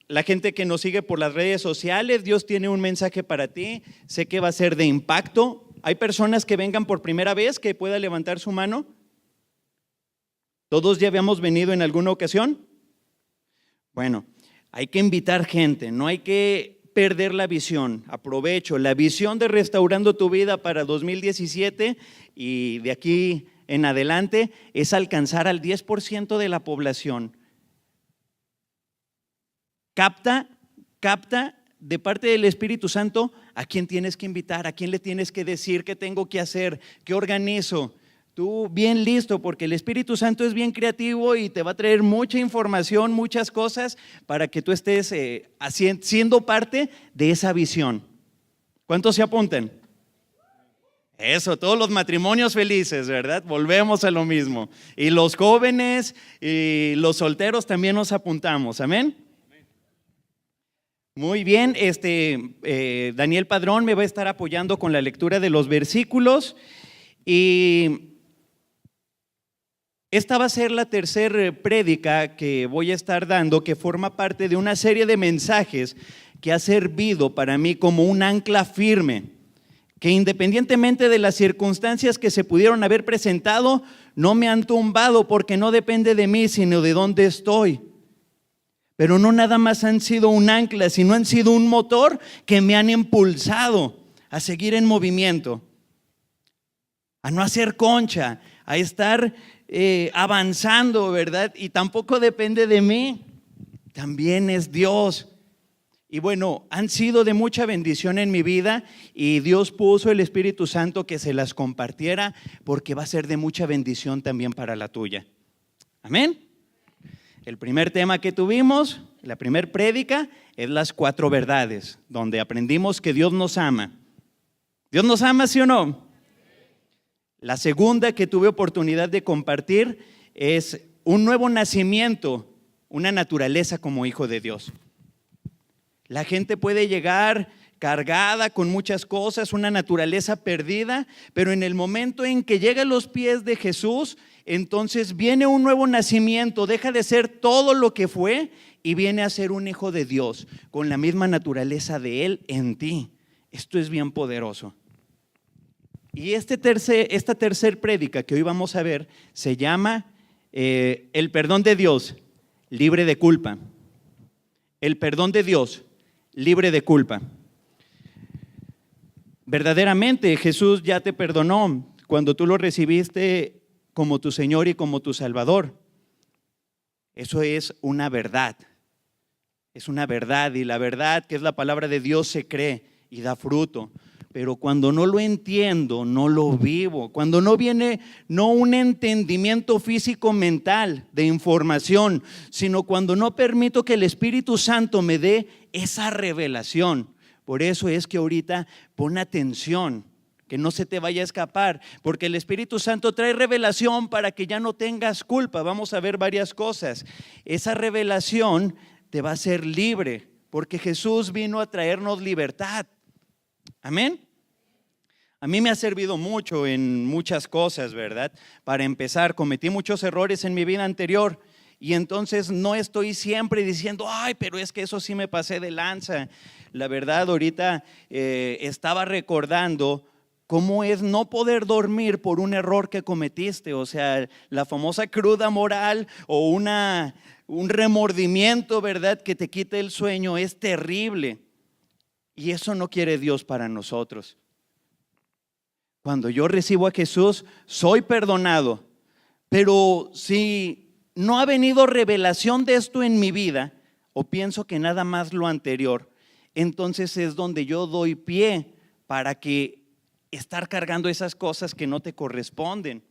la gente que nos sigue por las redes sociales, Dios tiene un mensaje para ti. Sé que va a ser de impacto. ¿Hay personas que vengan por primera vez que pueda levantar su mano? ¿Todos ya habíamos venido en alguna ocasión? Bueno, hay que invitar gente, no hay que perder la visión. Aprovecho la visión de Restaurando tu Vida para 2017 y de aquí en adelante es alcanzar al 10% de la población. Capta de parte del Espíritu Santo a quién tienes que invitar, a quién le tienes que decir qué tengo que hacer, qué organizo. Tú bien listo, porque el Espíritu Santo es bien creativo y te va a traer mucha información, muchas cosas para que tú estés siendo parte de esa visión. ¿Cuántos se apuntan? Eso, todos los matrimonios felices, ¿verdad? Volvemos a lo mismo. Y los jóvenes y los solteros también nos apuntamos, ¿amén? Muy bien, Daniel Padrón me va a estar apoyando con la lectura de los versículos y esta va a ser la tercera prédica que voy a estar dando, que forma parte de una serie de mensajes que ha servido para mí como un ancla firme, que independientemente de las circunstancias que se pudieron haber presentado, no me han tumbado porque no depende de mí, sino de dónde estoy. Pero no nada más han sido un ancla, sino han sido un motor que me han impulsado a seguir en movimiento, a no hacer concha, a estar avanzando, ¿verdad? Y tampoco depende de mí, también es Dios. Y bueno, han sido de mucha bendición en mi vida y Dios puso el Espíritu Santo que se las compartiera porque va a ser de mucha bendición también para la tuya. Amén. El primer tema que tuvimos, la primer prédica, es las 4 verdades, donde aprendimos que Dios nos ama. ¿Dios nos ama, sí o no? La segunda que tuve oportunidad de compartir es un nuevo nacimiento, una naturaleza como hijo de Dios. La gente puede llegar cargada con muchas cosas, una naturaleza perdida, pero en el momento en que llega a los pies de Jesús, entonces viene un nuevo nacimiento, deja de ser todo lo que fue y viene a ser un hijo de Dios, con la misma naturaleza de Él en ti. Esto es bien poderoso. Y esta tercer prédica que hoy vamos a ver se llama el perdón de Dios, libre de culpa. El perdón de Dios, libre de culpa. Verdaderamente Jesús ya te perdonó cuando tú lo recibiste como tu Señor y como tu Salvador. Eso es una verdad. Es una verdad y la verdad, que es la palabra de Dios, se cree y da fruto. Pero cuando no lo entiendo, no lo vivo. Cuando no viene, no un entendimiento físico mental de información, sino cuando no permito que el Espíritu Santo me dé esa revelación. Por eso es que ahorita pon atención, que no se te vaya a escapar, porque el Espíritu Santo trae revelación para que ya no tengas culpa. Vamos a ver varias cosas. Esa revelación te va a hacer libre, porque Jesús vino a traernos libertad. Amén. A mí me ha servido mucho en muchas cosas, ¿verdad? Para empezar, cometí muchos errores en mi vida anterior y entonces no estoy siempre diciendo, ay, pero es que eso sí me pasé de lanza. La verdad, ahorita estaba recordando cómo es no poder dormir por un error que cometiste, o sea, la famosa cruda moral o un remordimiento, ¿verdad? Que te quita el sueño, es terrible. Y eso no quiere Dios para nosotros. Cuando yo recibo a Jesús, soy perdonado. Pero si no ha venido revelación de esto en mi vida, o pienso que nada más lo anterior, entonces es donde yo doy pie para que estar cargando esas cosas que no te corresponden.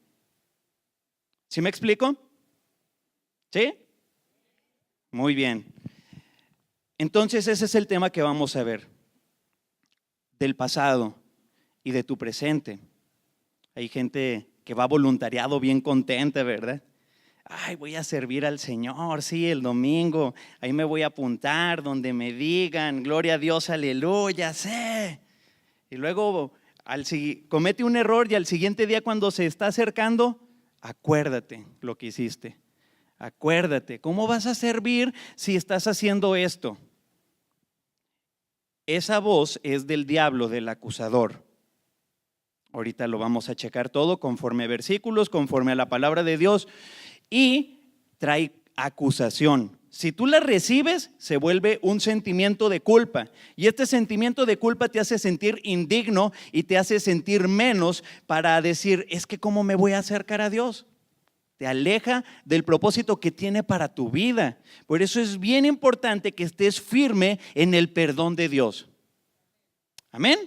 ¿Sí me explico? ¿Sí? Muy bien. Entonces ese es el tema que vamos a ver, del pasado y de tu presente. Hay gente que va voluntariado bien contenta, ¿verdad? Ay, voy a servir al Señor, sí, el domingo, ahí me voy a apuntar donde me digan, gloria a Dios, aleluya, sí. Y luego comete un error y al siguiente día cuando se está acercando, acuérdate lo que hiciste. Acuérdate, ¿cómo vas a servir si estás haciendo esto? esa voz es del diablo, del acusador. Ahorita lo vamos a checar todo conforme a versículos, conforme a la palabra de Dios, y trae acusación. Si tú la recibes, se vuelve un sentimiento de culpa, y este sentimiento de culpa te hace sentir indigno y te hace sentir menos para decir, es que ¿cómo me voy a acercar a Dios? Te aleja del propósito que tiene para tu vida. Por eso es bien importante que estés firme en el perdón de Dios. Amén.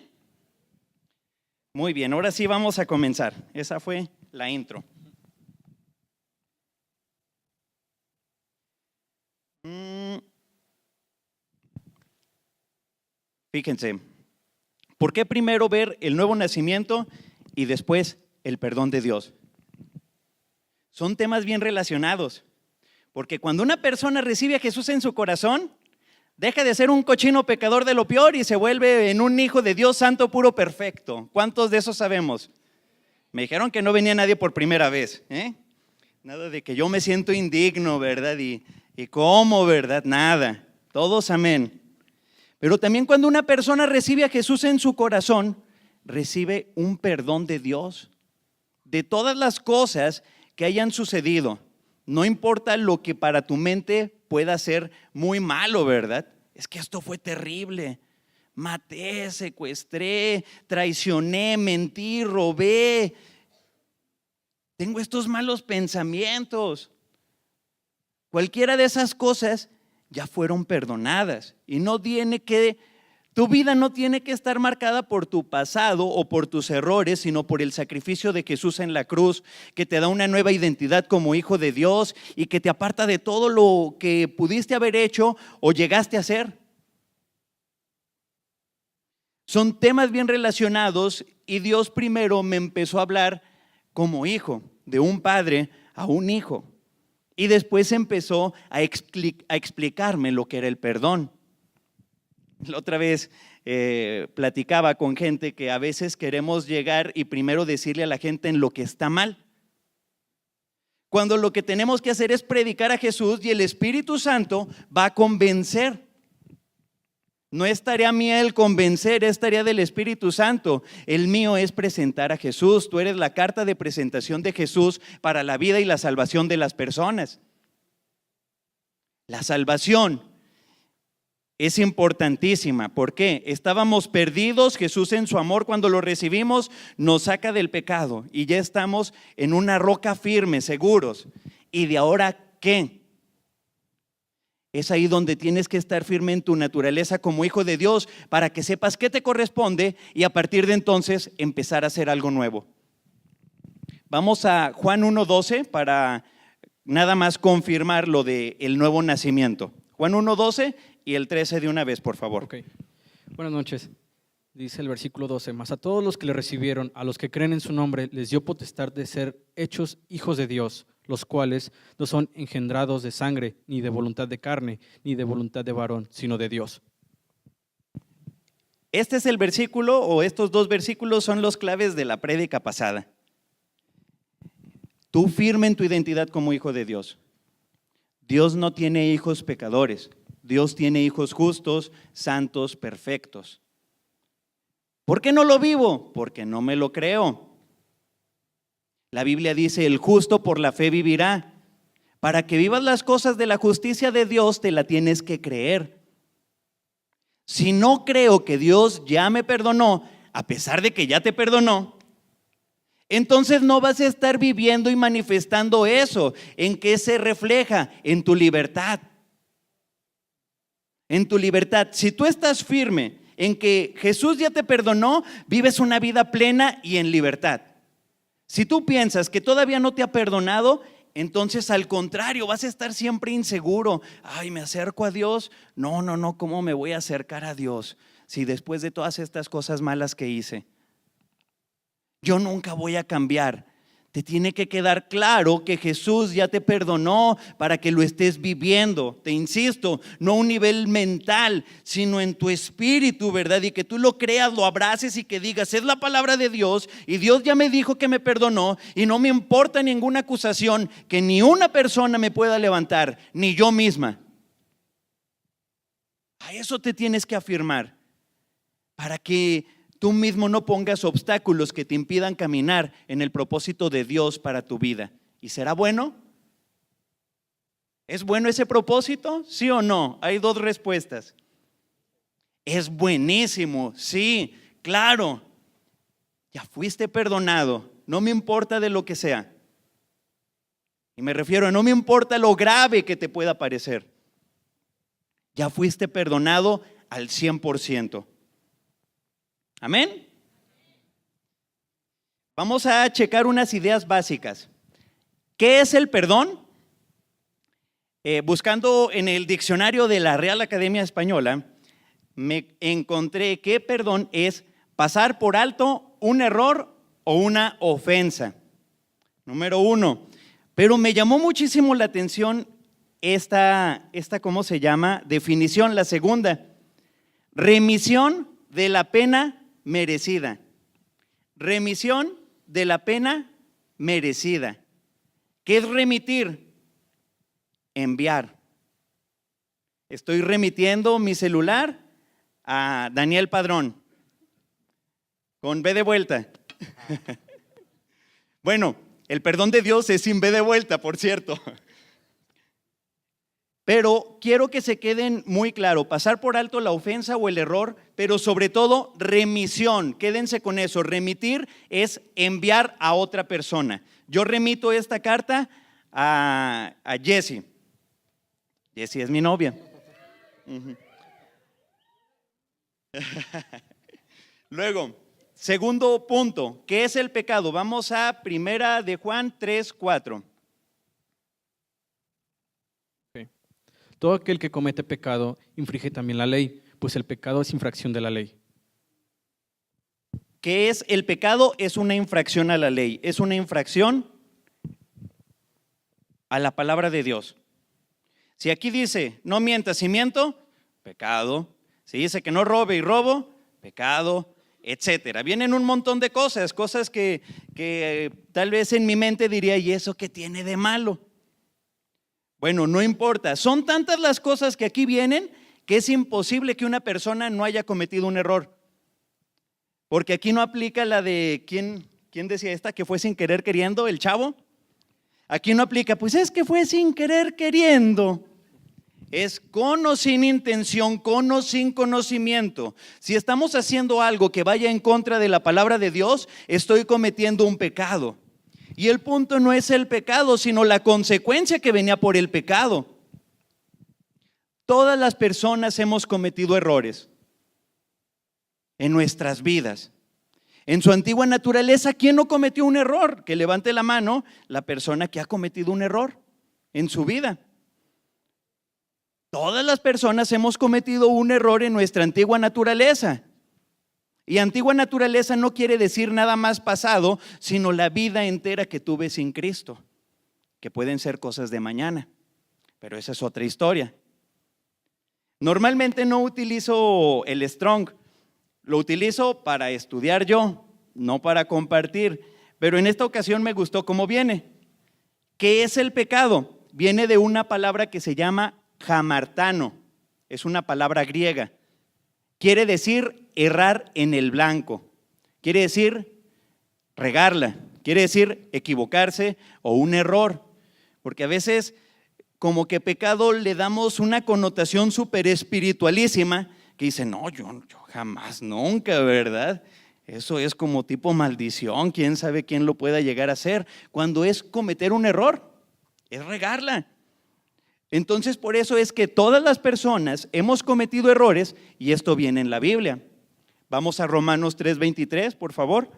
Muy bien, ahora sí vamos a comenzar. Esa fue la intro. Fíjense, ¿por qué primero ver el nuevo nacimiento y después el perdón de Dios? Son temas bien relacionados, porque cuando una persona recibe a Jesús en su corazón, deja de ser un cochino pecador de lo peor y se vuelve en un hijo de Dios santo, puro, perfecto. ¿Cuántos de esos sabemos? Me dijeron que no venía nadie por primera vez, ¿eh? Nada de que yo me siento indigno, ¿verdad? Y cómo, ¿verdad? Nada. Todos amén. Pero también cuando una persona recibe a Jesús en su corazón, recibe un perdón de Dios de todas las cosas que hayan sucedido. No importa lo que para tu mente pueda ser muy malo, ¿verdad? Es que esto fue terrible. Maté, secuestré, traicioné, mentí, robé. Tengo estos malos pensamientos. Cualquiera de esas cosas ya fueron perdonadas y tu vida no tiene que estar marcada por tu pasado o por tus errores, sino por el sacrificio de Jesús en la cruz, que te da una nueva identidad como hijo de Dios y que te aparta de todo lo que pudiste haber hecho o llegaste a hacer. Son temas bien relacionados y Dios primero me empezó a hablar como hijo, de un padre a un hijo. Y después empezó a explicarme lo que era el perdón. La otra vez platicaba con gente que a veces queremos llegar y primero decirle a la gente en lo que está mal, cuando lo que tenemos que hacer es predicar a Jesús y el Espíritu Santo va a convencer. No es tarea mía el convencer, es tarea del Espíritu Santo. El mío es presentar a Jesús. Tú eres la carta de presentación de Jesús para la vida y la salvación de las personas. La salvación es importantísima. ¿Por qué? Estábamos perdidos. Jesús en su amor, cuando lo recibimos, nos saca del pecado y ya estamos en una roca firme, seguros. ¿Y de ahora qué? Es ahí donde tienes que estar firme en tu naturaleza como hijo de Dios para que sepas qué te corresponde y a partir de entonces empezar a hacer algo nuevo. Vamos a Juan 1:12 para nada más confirmar lo del nuevo nacimiento. Juan 1:12 y el 13 de una vez, por favor. Okay. Buenas noches. Dice el versículo 12: mas a todos los que le recibieron, a los que creen en su nombre, les dio potestad de ser hechos hijos de Dios, los cuales no son engendrados de sangre, ni de voluntad de carne, ni de voluntad de varón, sino de Dios. Este es el versículo, o estos dos versículos son los claves de la prédica pasada. Tú firme en tu identidad como hijo de Dios. Dios no tiene hijos pecadores. Dios tiene hijos justos, santos, perfectos. ¿Por qué no lo vivo? Porque no me lo creo. La Biblia dice, el justo por la fe vivirá. Para que vivas las cosas de la justicia de Dios, te la tienes que creer. Si no creo que Dios ya me perdonó, a pesar de que ya te perdonó, entonces no vas a estar viviendo y manifestando eso. ¿En qué se refleja? En tu libertad. En tu libertad. Si tú estás firme en que Jesús ya te perdonó, vives una vida plena y en libertad. Si tú piensas que todavía no te ha perdonado, entonces al contrario, vas a estar siempre inseguro. Ay, ¿me acerco a Dios? No, ¿cómo me voy a acercar a Dios si después de todas estas cosas malas que hice? Yo nunca voy a cambiar. Te tiene que quedar claro que Jesús ya te perdonó para que lo estés viviendo. Te insisto, no a un nivel mental, sino en tu espíritu, ¿verdad? Y que tú lo creas, lo abraces y que digas, es la palabra de Dios y Dios ya me dijo que me perdonó y no me importa ninguna acusación que ni una persona me pueda levantar, ni yo misma. A eso te tienes que afirmar. para que tú mismo no pongas obstáculos que te impidan caminar en el propósito de Dios para tu vida. ¿Y será bueno? ¿Es bueno ese propósito? ¿Sí o no? Hay dos respuestas. Es buenísimo, sí, claro. Ya fuiste perdonado, no me importa de lo que sea. Y me refiero a no me importa lo grave que te pueda parecer. Ya fuiste perdonado al 100%. Amén. Vamos a checar unas ideas básicas. ¿Qué es el perdón? Buscando en el diccionario de la Real Academia Española, me encontré que perdón es pasar por alto un error o una ofensa. Número 1. Pero me llamó muchísimo la atención esta ¿cómo se llama? Definición, la segunda. Remisión de la pena merecida. Remisión de la pena merecida. ¿Qué es remitir? Enviar. Estoy remitiendo mi celular a Daniel Padrón. Con B de vuelta. Bueno, el perdón de Dios es sin B de vuelta, por cierto. Pero quiero que se queden muy claro, pasar por alto la ofensa o el error, pero sobre todo remisión. Quédense con eso. Remitir es enviar a otra persona. Yo remito esta carta a Jessie. Jessie es mi novia. Luego, segundo punto, ¿qué es el pecado? Vamos a Primera de Juan 3:4. Todo aquel que comete pecado infringe también la ley, pues el pecado es infracción de la ley. ¿Qué es el pecado? Es una infracción a la ley, es una infracción a la palabra de Dios. Si aquí dice, no mientas y miento, pecado. Si dice que no robe y robo, pecado, etcétera. Vienen un montón de cosas que tal vez en mi mente diría, ¿y eso qué tiene de malo? Bueno, no importa. Son tantas las cosas que aquí vienen que es imposible que una persona no haya cometido un error. Porque aquí no aplica la de, ¿quién decía esta? Que fue sin querer queriendo, el chavo. Aquí no aplica, pues es que fue sin querer queriendo. Es con o sin intención, con o sin conocimiento. Si estamos haciendo algo que vaya en contra de la palabra de Dios, estoy cometiendo un pecado. Y el punto no es el pecado, sino la consecuencia que venía por el pecado. Todas las personas hemos cometido errores en nuestras vidas. En su antigua naturaleza, ¿quién no cometió un error? Que levante la mano la persona que ha cometido un error en su vida. Todas las personas hemos cometido un error en nuestra antigua naturaleza. Y antigua naturaleza no quiere decir nada más pasado, sino la vida entera que tuve sin Cristo, que pueden ser cosas de mañana, pero esa es otra historia. Normalmente no utilizo el Strong, lo utilizo para estudiar yo, no para compartir, pero en esta ocasión me gustó cómo viene. ¿Qué es el pecado? Viene de una palabra que se llama hamartano, es una palabra griega. Quiere decir errar en el blanco, quiere decir regarla, quiere decir equivocarse o un error, porque a veces como que pecado le damos una connotación súper espiritualísima que dice, no, yo jamás, nunca, ¿verdad? Eso es como tipo maldición, quién sabe quién lo pueda llegar a hacer, cuando es cometer un error, es regarla. Entonces, por eso es que todas las personas hemos cometido errores y esto viene en la Biblia. Vamos a Romanos 3:23, por favor.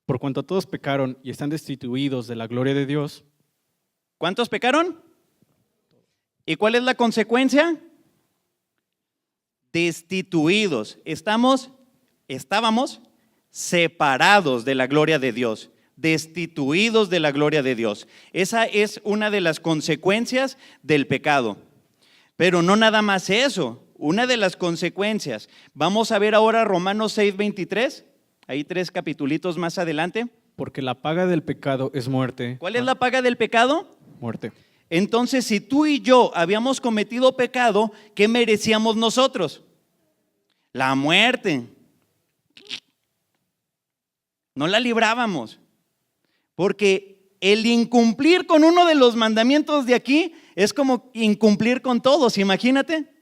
Por cuanto todos pecaron y están destituidos de la gloria de Dios. ¿Cuántos pecaron? ¿Y cuál es la consecuencia? Destituidos. Estábamos separados de la gloria de Dios, destituidos de la gloria de Dios. Esa es una de las consecuencias del pecado. Pero no nada más eso, una de las consecuencias. Vamos a ver ahora Romanos 6:23, ahí 3 capitulitos más adelante. Porque la paga del pecado es muerte. ¿Cuál es la paga del pecado? muerte. Entonces, si tú y yo habíamos cometido pecado, ¿qué merecíamos nosotros? La muerte. No la librábamos. Porque el incumplir con uno de los mandamientos de aquí es como incumplir con todos, imagínate.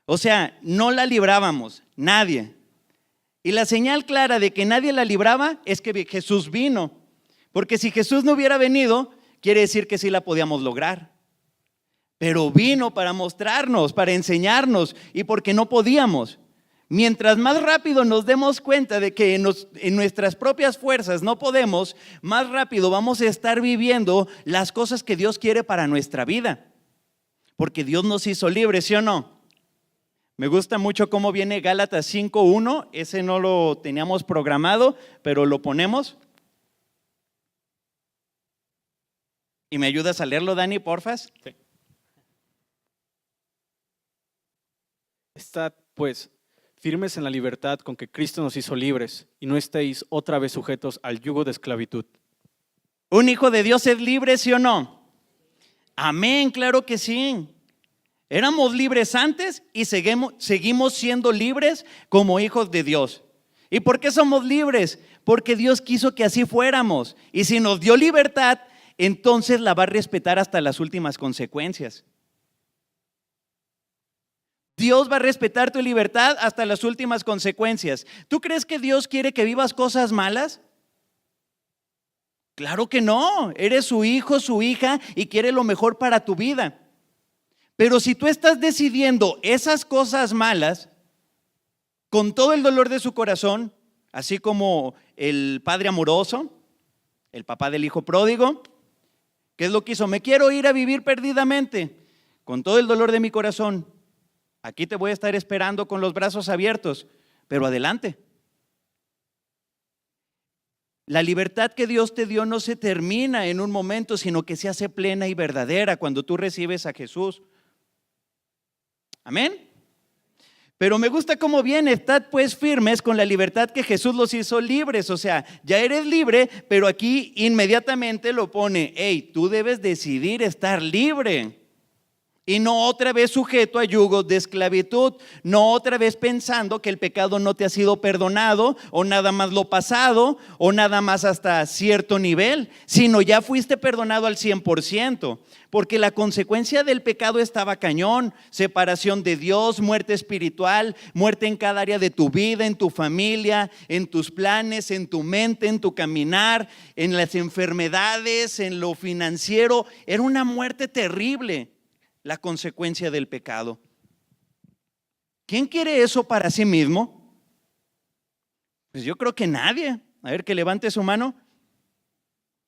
O sea, no la librábamos, nadie. Y la señal clara de que nadie la libraba es que Jesús vino. Porque si Jesús no hubiera venido, quiere decir que sí la podíamos lograr. Pero vino para mostrarnos, para enseñarnos y porque no podíamos. Mientras más rápido nos demos cuenta de que en nuestras propias fuerzas no podemos, más rápido vamos a estar viviendo las cosas que Dios quiere para nuestra vida. Porque Dios nos hizo libres, ¿sí o no? Me gusta mucho cómo viene Gálatas 5:1, ese no lo teníamos programado, pero lo ponemos. ¿Y me ayudas a leerlo, Dani, porfas? Sí. Estad, pues, firmes en la libertad con que Cristo nos hizo libres, y no estéis otra vez sujetos al yugo de esclavitud. ¿Un hijo de Dios es libre, sí o no? Amén, claro que sí. Éramos libres antes y seguimos siendo libres como hijos de Dios. ¿Y por qué somos libres? Porque Dios quiso que así fuéramos. Y si nos dio libertad, entonces la va a respetar hasta las últimas consecuencias. Dios va a respetar tu libertad hasta las últimas consecuencias. ¿Tú crees que Dios quiere que vivas cosas malas? Claro que no. Eres su hijo, su hija y quiere lo mejor para tu vida. Pero si tú estás decidiendo esas cosas malas con todo el dolor de su corazón, así como el padre amoroso, el papá del hijo pródigo, ¿qué es lo que hizo? Me quiero ir a vivir perdidamente, con todo el dolor de mi corazón. Aquí te voy a estar esperando con los brazos abiertos, pero adelante. La libertad que Dios te dio no se termina en un momento, sino que se hace plena y verdadera cuando tú recibes a Jesús. Amén. Pero me gusta cómo viene, estad pues firmes con la libertad que Jesús los hizo libres. O sea, ya eres libre, pero aquí inmediatamente lo pone, hey, tú debes decidir estar libre. Y no otra vez sujeto a yugos de esclavitud, no otra vez pensando que el pecado no te ha sido perdonado o nada más lo pasado o nada más hasta cierto nivel, sino ya fuiste perdonado al 100%, porque la consecuencia del pecado estaba cañón: separación de Dios, muerte espiritual, muerte en cada área de tu vida, en tu familia, en tus planes, en tu mente, en tu caminar, en las enfermedades, en lo financiero. Era una muerte terrible. La consecuencia del pecado. ¿Quién quiere eso para sí mismo? Pues yo creo que nadie. A ver, que levante su mano.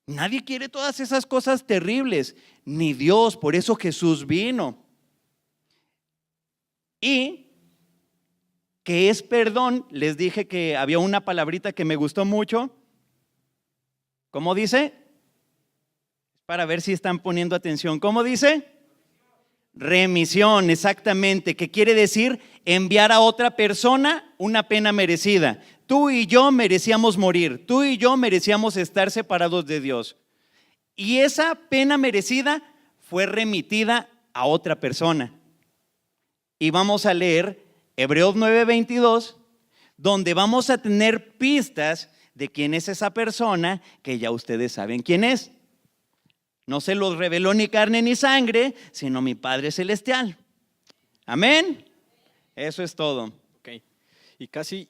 Nadie quiere todas esas cosas terribles, ni Dios. Por eso Jesús vino. Y que es perdón. Les dije que había una palabrita que me gustó mucho. ¿Cómo dice? Para ver si están poniendo atención. ¿Cómo dice? Remisión, exactamente, que quiere decir enviar a otra persona una pena merecida. Tú y yo merecíamos morir, tú y yo merecíamos estar separados de Dios. Y esa pena merecida fue remitida a otra persona. Y vamos a leer Hebreos 9:22, donde vamos a tener pistas de quién es esa persona, que ya ustedes saben quién es. No se los reveló ni carne ni sangre, sino mi Padre Celestial. Amén. Eso es todo. Okay. Y casi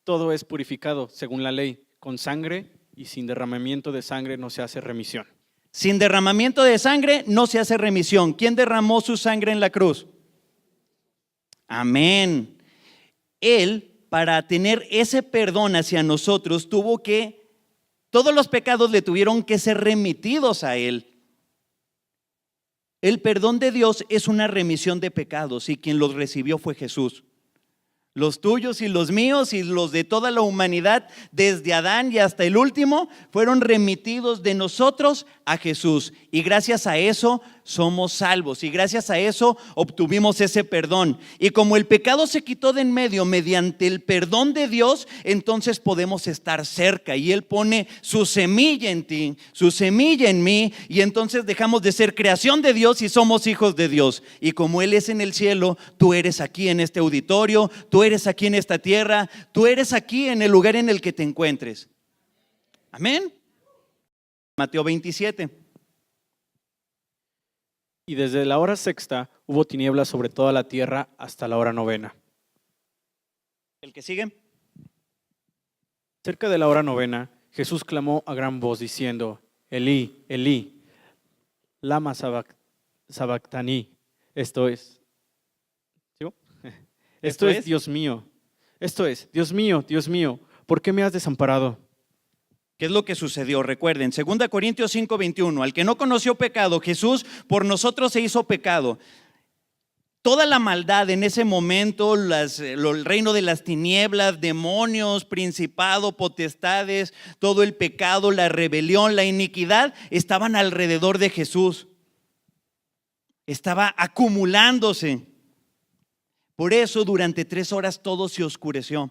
todo es purificado según la ley, con sangre, y sin derramamiento de sangre no se hace remisión. Sin derramamiento de sangre no se hace remisión. ¿Quién derramó su sangre en la cruz? Amén. Él, para tener ese perdón hacia nosotros, todos los pecados le tuvieron que ser remitidos a Él. El perdón de Dios es una remisión de pecados y quien los recibió fue Jesús. Los tuyos y los míos y los de toda la humanidad, desde Adán y hasta el último, fueron remitidos de nosotros a Jesús. Y gracias a eso somos salvos. Y gracias a eso obtuvimos ese perdón. Y como el pecado se quitó de en medio mediante el perdón de Dios, entonces podemos estar cerca. Y Él pone su semilla en ti, su semilla en mí. Y entonces dejamos de ser creación de Dios y somos hijos de Dios. Y como Él es en el cielo, tú eres aquí en este auditorio, tú eres aquí en esta tierra, tú eres aquí en el lugar en el que te encuentres. Amén. Mateo 27. Y desde la hora sexta hubo tinieblas sobre toda la tierra hasta la hora novena. ¿El que sigue? Cerca de la hora novena, Jesús clamó a gran voz diciendo: Elí, Elí, lama sabactani. Esto es, ¿sí? Esto es, Dios mío. Esto es, Dios mío, ¿por qué me has desamparado? ¿Qué es lo que sucedió? Recuerden, 2 Corintios 5:21, al que no conoció pecado, Jesús por nosotros se hizo pecado. Toda la maldad en ese momento, el reino de las tinieblas, demonios, principado, potestades, todo el pecado, la rebelión, la iniquidad, estaban alrededor de Jesús. Estaba acumulándose. Por eso durante 3 horas todo se oscureció.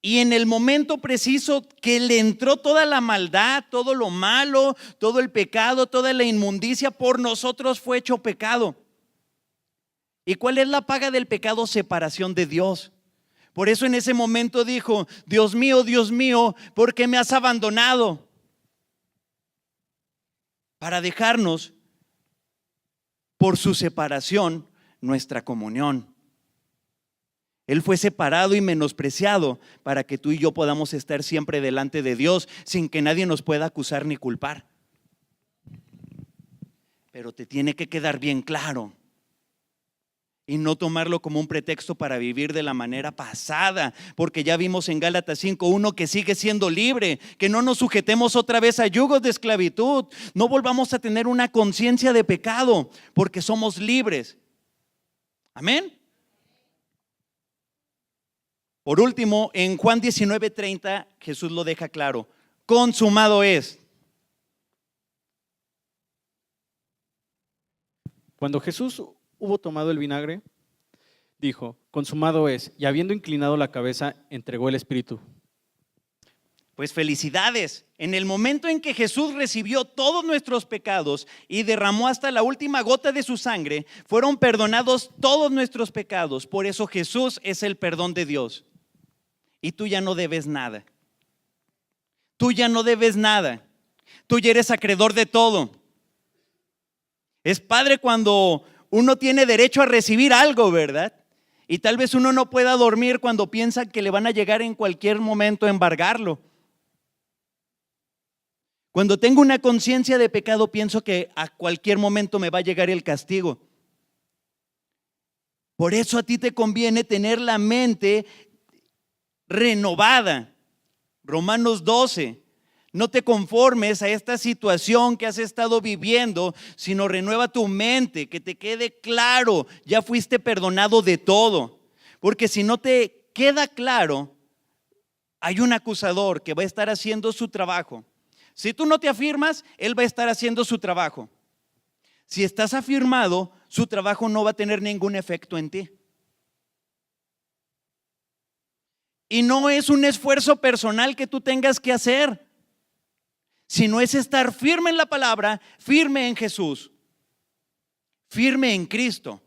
Y en el momento preciso que le entró toda la maldad, todo lo malo, todo el pecado, toda la inmundicia, por nosotros fue hecho pecado. ¿Y cuál es la paga del pecado? Separación de Dios. Por eso en ese momento dijo: Dios mío, ¿por qué me has abandonado? Para dejarnos por su separación nuestra comunión. Él fue separado y menospreciado para que tú y yo podamos estar siempre delante de Dios sin que nadie nos pueda acusar ni culpar. Pero te tiene que quedar bien claro y no tomarlo como un pretexto para vivir de la manera pasada, porque ya vimos en Gálatas 5:1 que sigue siendo libre, que no nos sujetemos otra vez a yugos de esclavitud, no volvamos a tener una conciencia de pecado, porque somos libres. Amén. Por último, en Juan 19:30, Jesús lo deja claro: consumado es. Cuando Jesús hubo tomado el vinagre, dijo: consumado es, y habiendo inclinado la cabeza, entregó el espíritu. Pues felicidades, en el momento en que Jesús recibió todos nuestros pecados y derramó hasta la última gota de su sangre, fueron perdonados todos nuestros pecados. Por eso Jesús es el perdón de Dios. Y tú ya no debes nada. Tú ya no debes nada. Tú ya eres acreedor de todo. Es padre cuando uno tiene derecho a recibir algo, ¿verdad? Y tal vez uno no pueda dormir cuando piensa que le van a llegar en cualquier momento a embargarlo. Cuando tengo una conciencia de pecado, pienso que a cualquier momento me va a llegar el castigo. Por eso a ti te conviene tener la mente renovada. Romanos 12. No te conformes a esta situación que has estado viviendo, sino renueva tu mente, que te quede claro, ya fuiste perdonado de todo. Porque si no te queda claro, hay un acusador que va a estar haciendo su trabajo. Si tú no te afirmas, él va a estar haciendo su trabajo. Si estás afirmado, su trabajo no va a tener ningún efecto en ti. Y no es un esfuerzo personal que tú tengas que hacer, sino es estar firme en la palabra, firme en Jesús, firme en Cristo.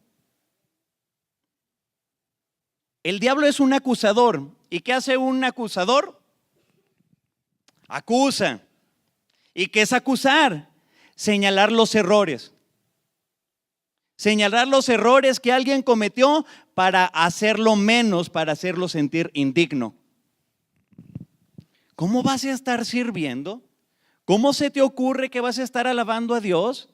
El diablo es un acusador. ¿Y qué hace un acusador? Acusa. ¿Y qué es acusar? Señalar los errores. Señalar los errores que alguien cometió para hacerlo menos, para hacerlo sentir indigno. ¿Cómo vas a estar sirviendo? ¿Cómo se te ocurre que vas a estar alabando a Dios?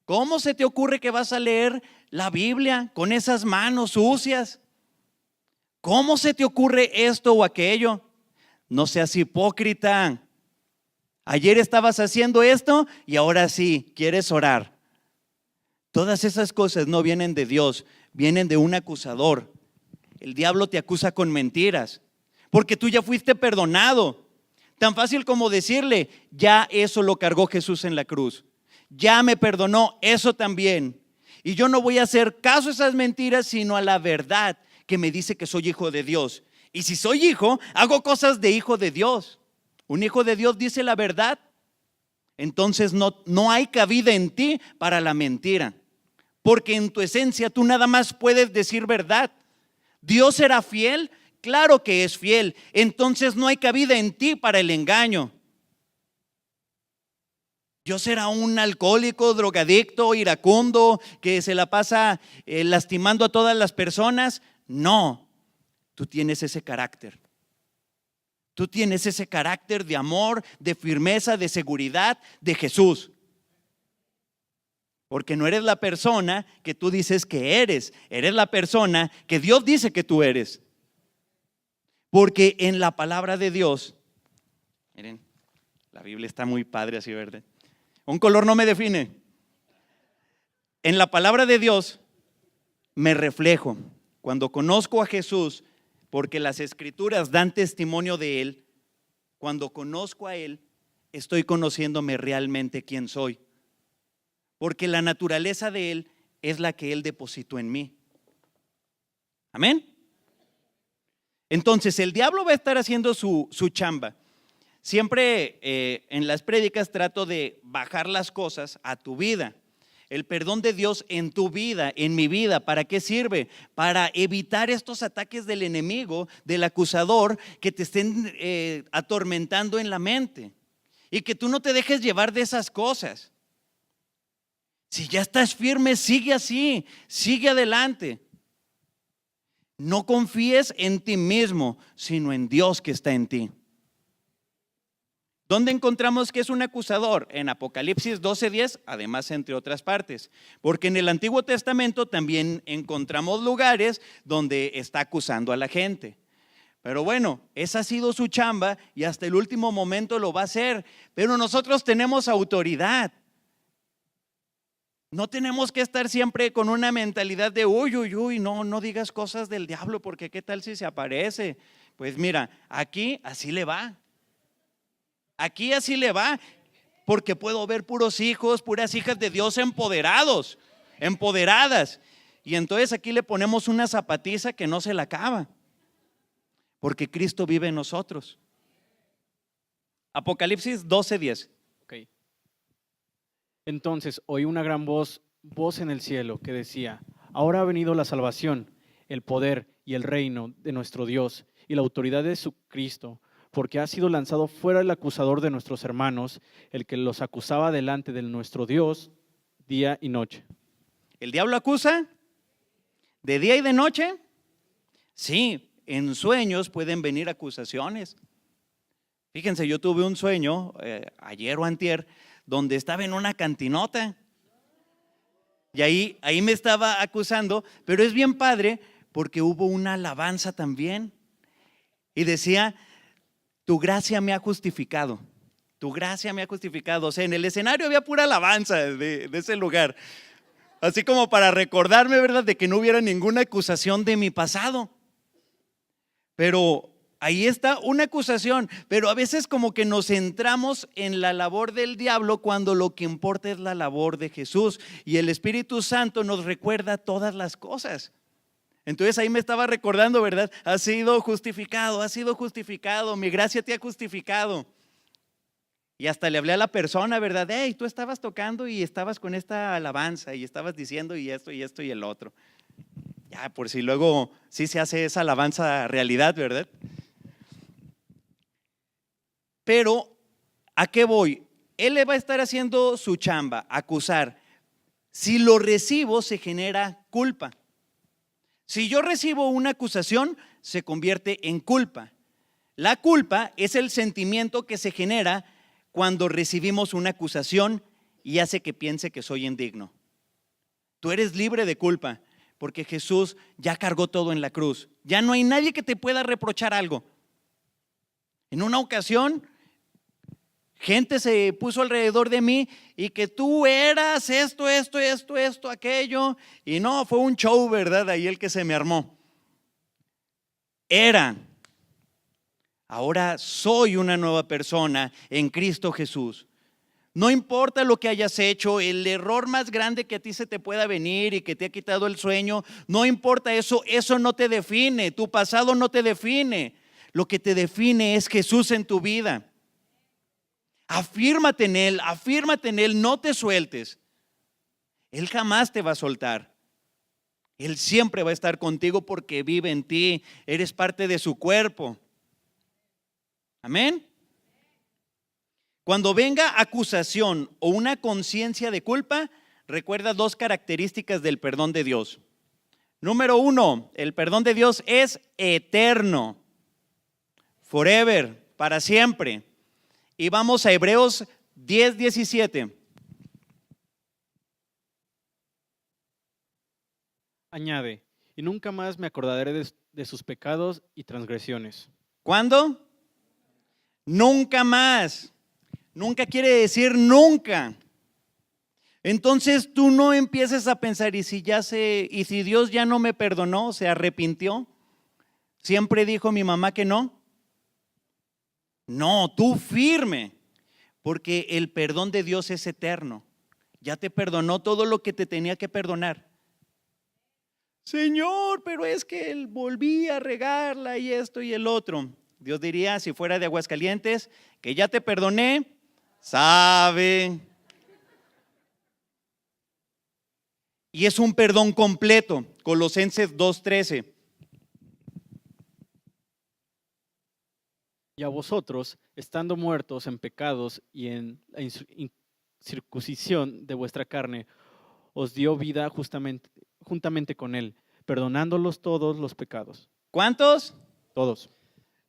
¿Cómo se te ocurre que vas a leer la Biblia con esas manos sucias? ¿Cómo se te ocurre esto o aquello? No seas hipócrita. Ayer estabas haciendo esto y ahora sí, quieres orar. Todas esas cosas no vienen de Dios, vienen de un acusador. El diablo te acusa con mentiras, porque tú ya fuiste perdonado. Tan fácil como decirle: ya eso lo cargó Jesús en la cruz. ya me perdonó, eso también. Y yo no voy a hacer caso a esas mentiras, sino a la verdad que me dice que soy hijo de Dios. Y si soy hijo, hago cosas de hijo de Dios. Un hijo de Dios dice la verdad. Entonces no hay cabida en ti para la mentira. Porque en tu esencia tú nada más puedes decir verdad. ¿Dios será fiel? Claro que es fiel. Entonces no hay cabida en ti para el engaño. ¿Dios será un alcohólico, drogadicto, iracundo, que se la pasa lastimando a todas las personas? No, tú tienes ese carácter. Tú tienes ese carácter de amor, de firmeza, de seguridad de Jesús. Porque no eres la persona que tú dices que eres la persona que Dios dice que tú eres. Porque en la palabra de Dios, miren, la Biblia está muy padre así, ¿verdad? Un color no me define. En la palabra de Dios me reflejo. Cuando conozco a Jesús, porque las escrituras dan testimonio de Él, cuando conozco a Él, estoy conociéndome realmente quién soy. Porque la naturaleza de Él es la que Él depositó en mí. Amén. Entonces el diablo va a estar haciendo su chamba. Siempre en las prédicas trato de bajar las cosas a tu vida. El perdón de Dios en tu vida, en mi vida, ¿para qué sirve? Para evitar estos ataques del enemigo, del acusador, que te estén atormentando en la mente. Y que tú no te dejes llevar de esas cosas. Si ya estás firme, sigue así, sigue adelante. No confíes en ti mismo, sino en Dios que está en ti. ¿Dónde encontramos que es un acusador? En Apocalipsis 12:10, además entre otras partes. Porque en el Antiguo Testamento también encontramos lugares donde está acusando a la gente. Pero bueno, esa ha sido su chamba y hasta el último momento lo va a hacer. Pero nosotros tenemos autoridad. No tenemos que estar siempre con una mentalidad de uy, no digas cosas del diablo porque qué tal si se aparece. Pues mira, aquí así le va. Aquí así le va, porque puedo ver puros hijos, puras hijas de Dios empoderados, empoderadas. Y entonces aquí le ponemos una zapatiza que no se la acaba, porque Cristo vive en nosotros. Apocalipsis 12:10. Ok. Entonces oí una gran voz en el cielo que decía: ahora ha venido la salvación, el poder y el reino de nuestro Dios y la autoridad de su Cristo, porque ha sido lanzado fuera el acusador de nuestros hermanos, el que los acusaba delante de nuestro Dios día y noche. ¿El diablo acusa de día y de noche? Sí, en sueños pueden venir acusaciones. Fíjense, yo tuve un sueño ayer o antier donde estaba en una cantinota y ahí me estaba acusando, pero es bien padre porque hubo una alabanza también y decía: tu gracia me ha justificado, tu gracia me ha justificado. O sea, en el escenario había pura alabanza de ese lugar, así como para recordarme, ¿verdad?, de que no hubiera ninguna acusación de mi pasado. Pero ahí está una acusación, pero a veces como que nos centramos en la labor del diablo cuando lo que importa es la labor de Jesús, y el Espíritu Santo nos recuerda todas las cosas. Entonces ahí me estaba recordando, ¿verdad? Has sido justificado, mi gracia te ha justificado. Y hasta le hablé a la persona, ¿verdad? Hey, tú estabas tocando y estabas con esta alabanza y estabas diciendo y esto y el otro. Ya, por si luego sí se hace esa alabanza realidad, ¿verdad? Pero, ¿a qué voy? Él le va a estar haciendo su chamba, acusar. Si lo recibo, se genera culpa. Si yo recibo una acusación, se convierte en culpa. La culpa es el sentimiento que se genera cuando recibimos una acusación y hace que piense que soy indigno. Tú eres libre de culpa porque Jesús ya cargó todo en la cruz. Ya no hay nadie que te pueda reprochar algo. En una ocasión, gente se puso alrededor de mí y que tú eras esto, aquello. Y no, fue un show, ¿verdad? Ahí el que se me armó. Ahora soy una nueva persona en Cristo Jesús. No importa lo que hayas hecho, el error más grande que a ti se te pueda venir y que te ha quitado el sueño, no importa eso, eso no te define, tu pasado no te define. Lo que te define es Jesús en tu vida. Afírmate en Él, no te sueltes. Él jamás te va a soltar. Él siempre va a estar contigo porque vive en ti, eres parte de su cuerpo. Amén. Cuando venga acusación o una conciencia de culpa, recuerda dos características del perdón de Dios. Número 1, el perdón de Dios es eterno, forever, para siempre. Y vamos a Hebreos 10:17. Añade, y nunca más me acordaré de sus pecados y transgresiones. ¿Cuándo? Nunca más. Nunca quiere decir nunca. Entonces tú no empieces a pensar, y si Dios ya no me perdonó, se arrepintió, siempre dijo mi mamá que no. No, tú firme, porque el perdón de Dios es eterno. Ya te perdonó todo lo que te tenía que perdonar. Señor, pero es que él volvía a regarla y esto y el otro. Dios diría, si fuera de Aguascalientes, que ya te perdoné, sabe. Y es un perdón completo. Colosenses 2:13. Y a vosotros, estando muertos en pecados y en la incircuncisión de vuestra carne, os dio vida juntamente con él, perdonándolos todos los pecados. ¿Cuántos? Todos.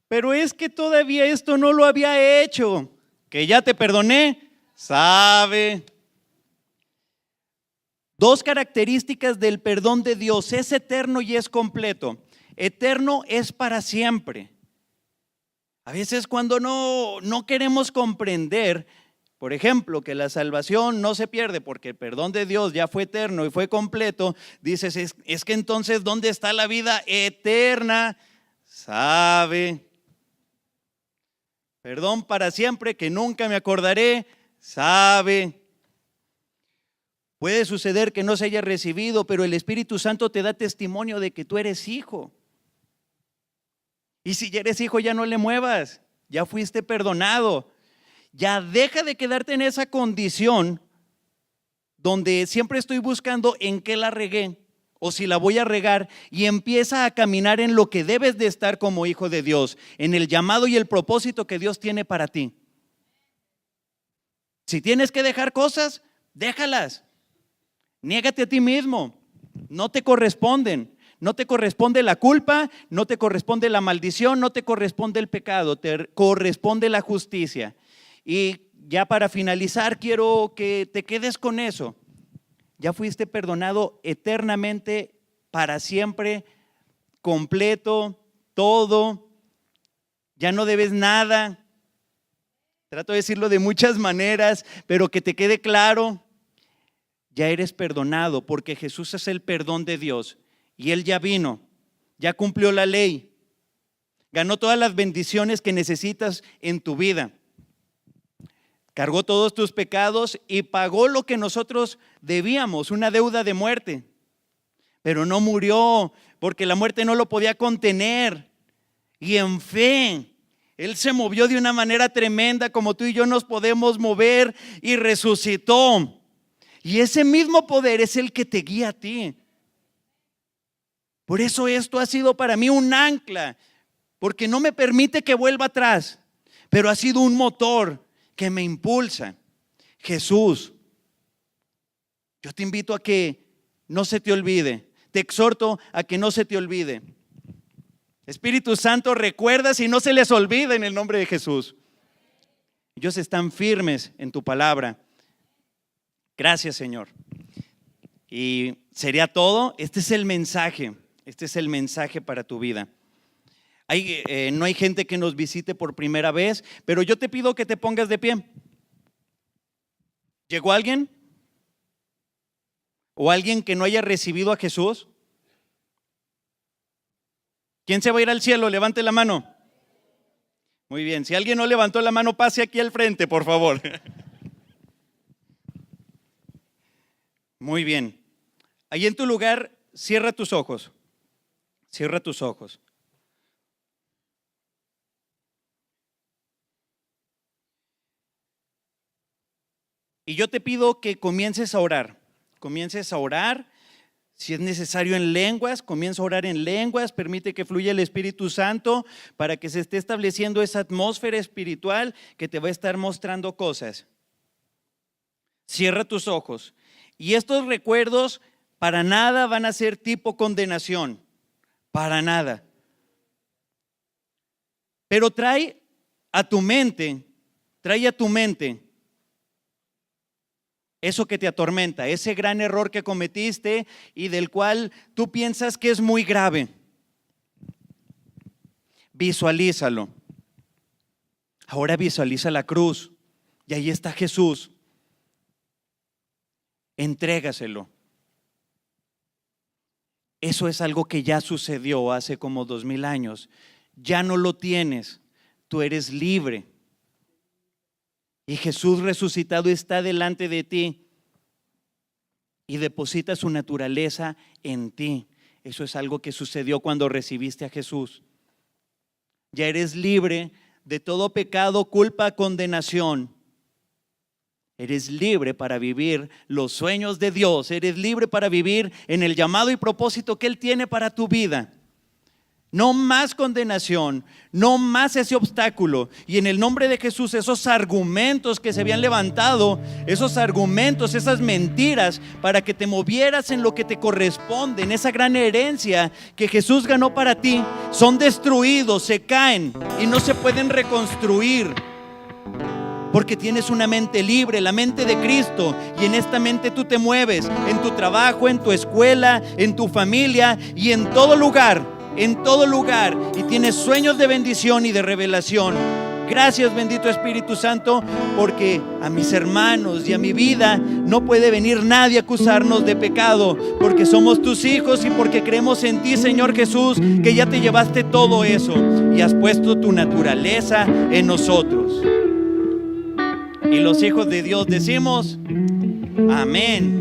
Pero es que todavía esto no lo había hecho. Que ya te perdoné, sabe. Dos características del perdón de Dios: es eterno y es completo. Eterno es para siempre. A veces cuando no queremos comprender, por ejemplo, que la salvación no se pierde porque el perdón de Dios ya fue eterno y fue completo, dices, es que entonces ¿dónde está la vida eterna? Sabe. Perdón para siempre, que nunca me acordaré, sabe. Puede suceder que no se haya recibido, pero el Espíritu Santo te da testimonio de que tú eres hijo. Y si ya eres hijo, ya no le muevas, ya fuiste perdonado. Ya deja de quedarte en esa condición donde siempre estoy buscando en qué la regué o si la voy a regar, y empieza a caminar en lo que debes de estar como hijo de Dios, en el llamado y el propósito que Dios tiene para ti. Si tienes que dejar cosas, déjalas. Niégate a ti mismo. No te corresponden. No te corresponde la culpa, no te corresponde la maldición, no te corresponde el pecado, te corresponde la justicia. Y ya para finalizar, quiero que te quedes con eso. Ya fuiste perdonado eternamente, para siempre, completo, todo. Ya no debes nada. Trato de decirlo de muchas maneras, pero que te quede claro. Ya eres perdonado porque Jesús es el perdón de Dios. Y Él ya vino, ya cumplió la ley, ganó todas las bendiciones que necesitas en tu vida, cargó todos tus pecados y pagó lo que nosotros debíamos, una deuda de muerte. Pero no murió porque la muerte no lo podía contener. Y en fe, Él se movió de una manera tremenda, como tú y yo nos podemos mover, y resucitó. Y ese mismo poder es el que te guía a ti. Por eso esto ha sido para mí un ancla, porque no me permite que vuelva atrás, pero ha sido un motor que me impulsa. Jesús, yo te invito a que no se te olvide, te exhorto a que no se te olvide. Espíritu Santo, recuerda si no se les olvida en el nombre de Jesús. Ellos están firmes en tu palabra. Gracias, Señor. Y sería todo. Este es el mensaje. Este es el mensaje para tu vida. No hay gente que nos visite por primera vez, pero yo te pido que te pongas de pie. ¿Llegó alguien? ¿O alguien que no haya recibido a Jesús? ¿Quién se va a ir al cielo? Levante la mano. Muy bien, si alguien no levantó la mano, pase aquí al frente, por favor. Muy bien. Ahí en tu lugar, cierra tus ojos. Cierra tus ojos. Y yo te pido que comiences a orar. Comiences a orar. Si es necesario en lenguas, comienza a orar en lenguas. Permite que fluya el Espíritu Santo para que se esté estableciendo esa atmósfera espiritual que te va a estar mostrando cosas. Cierra tus ojos. Y estos recuerdos para nada van a ser tipo condenación. Para nada. Pero trae a tu mente eso que te atormenta, ese gran error que cometiste y del cual tú piensas que es muy grave. Visualízalo. Ahora visualiza la cruz y ahí está Jesús. Entrégaselo. Eso es algo que ya sucedió hace como 2000 años. Ya no lo tienes. Tú eres libre. Y Jesús resucitado está delante de ti y deposita su naturaleza en ti. Eso es algo que sucedió cuando recibiste a Jesús. Ya eres libre de todo pecado, culpa, condenación. Eres libre para vivir los sueños de Dios. Eres libre para vivir en el llamado y propósito que Él tiene para tu vida. No más condenación, no más ese obstáculo. Y en el nombre de Jesús, esos argumentos que se habían levantado, esos argumentos, esas mentiras para que te movieras en lo que te corresponde, en esa gran herencia que Jesús ganó para ti, son destruidos, se caen y no se pueden reconstruir. Porque tienes una mente libre, la mente de Cristo, y en esta mente tú te mueves en tu trabajo, en tu escuela, en tu familia y en todo lugar, y tienes sueños de bendición y de revelación. Gracias, bendito Espíritu Santo, porque a mis hermanos y a mi vida no puede venir nadie a acusarnos de pecado, porque somos tus hijos y porque creemos en ti, Señor Jesús, que ya te llevaste todo eso y has puesto tu naturaleza en nosotros. Y los hijos de Dios decimos: amén.